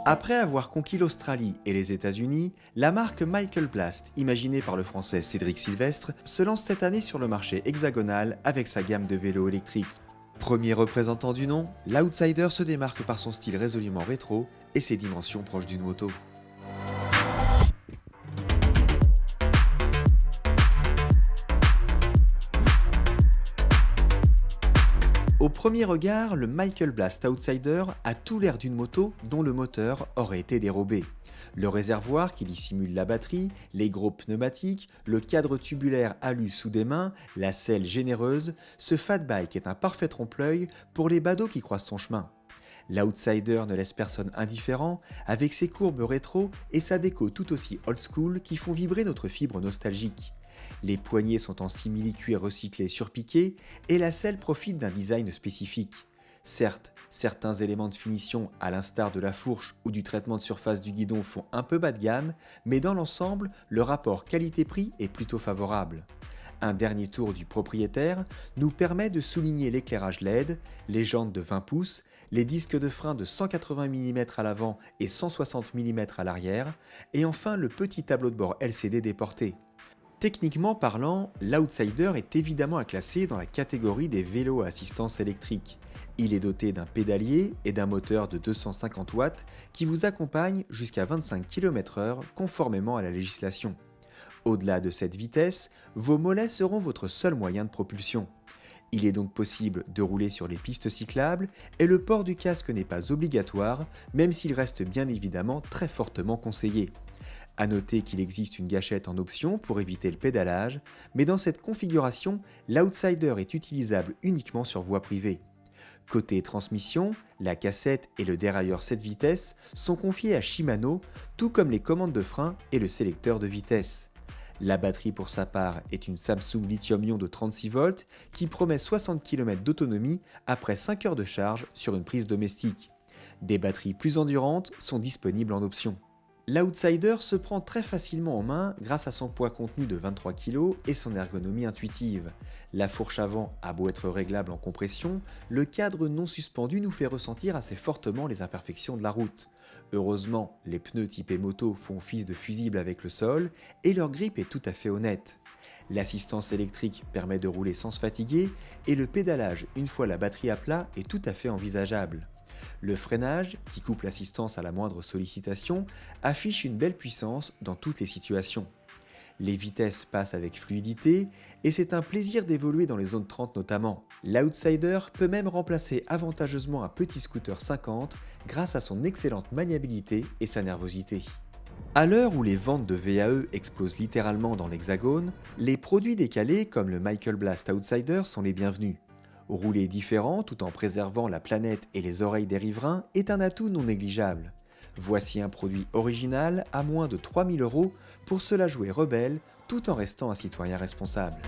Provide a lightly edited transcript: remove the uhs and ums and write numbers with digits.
Après avoir conquis l'Australie et les États-Unis, la marque Michael Blast, imaginée par le français Cédric Sylvestre, se lance cette année sur le marché hexagonal avec sa gamme de vélos électriques. Premier représentant du nom, l'Outsider se démarque par son style résolument rétro et ses dimensions proches d'une moto. Au premier regard, le Michael Blast Outsider a tout l'air d'une moto dont le moteur aurait été dérobé. Le réservoir qui dissimule la batterie, les gros pneumatiques, le cadre tubulaire alu sous des mains, la selle généreuse, ce fat bike est un parfait trompe-l'œil pour les badauds qui croisent son chemin. L'Outsider ne laisse personne indifférent avec ses courbes rétro et sa déco tout aussi old school qui font vibrer notre fibre nostalgique. Les poignées sont en simili-cuir recyclé surpiqué et la selle profite d'un design spécifique. Certes, certains éléments de finition, à l'instar de la fourche ou du traitement de surface du guidon, font un peu bas de gamme, mais dans l'ensemble, le rapport qualité-prix est plutôt favorable. Un dernier tour du propriétaire nous permet de souligner l'éclairage LED, les jantes de 20 pouces, les disques de frein de 180 mm à l'avant et 160 mm à l'arrière, et enfin le petit tableau de bord LCD déporté. Techniquement parlant, l'Outsider est évidemment à classer dans la catégorie des vélos à assistance électrique. Il est doté d'un pédalier et d'un moteur de 250 watts qui vous accompagne jusqu'à 25 km/h conformément à la législation. Au-delà de cette vitesse, vos mollets seront votre seul moyen de propulsion. Il est donc possible de rouler sur les pistes cyclables et le port du casque n'est pas obligatoire, même s'il reste bien évidemment très fortement conseillé. A noter qu'il existe une gâchette en option pour éviter le pédalage, mais dans cette configuration, l'Outsider est utilisable uniquement sur voie privée. Côté transmission, la cassette et le dérailleur 7 vitesses sont confiés à Shimano, tout comme les commandes de frein et le sélecteur de vitesse. La batterie pour sa part est une Samsung Lithium-ion de 36 volts qui promet 60 km d'autonomie après 5 heures de charge sur une prise domestique. Des batteries plus endurantes sont disponibles en option. L'Outsider se prend très facilement en main grâce à son poids contenu de 23 kg et son ergonomie intuitive. La fourche avant a beau être réglable en compression, le cadre non suspendu nous fait ressentir assez fortement les imperfections de la route. Heureusement, les pneus typés moto font office de fusible avec le sol et leur grippe est tout à fait honnête. L'assistance électrique permet de rouler sans se fatiguer et le pédalage une fois la batterie à plat est tout à fait envisageable. Le freinage, qui coupe l'assistance à la moindre sollicitation, affiche une belle puissance dans toutes les situations. Les vitesses passent avec fluidité et c'est un plaisir d'évoluer dans les zones 30 notamment. L'Outsider peut même remplacer avantageusement un petit scooter 50 grâce à son excellente maniabilité et sa nervosité. À l'heure où les ventes de VAE explosent littéralement dans l'Hexagone, les produits décalés comme le Michael Blast Outsider sont les bienvenus. Rouler différent tout en préservant la planète et les oreilles des riverains est un atout non négligeable. Voici un produit original à moins de 3 000 € pour se la jouer rebelle tout en restant un citoyen responsable.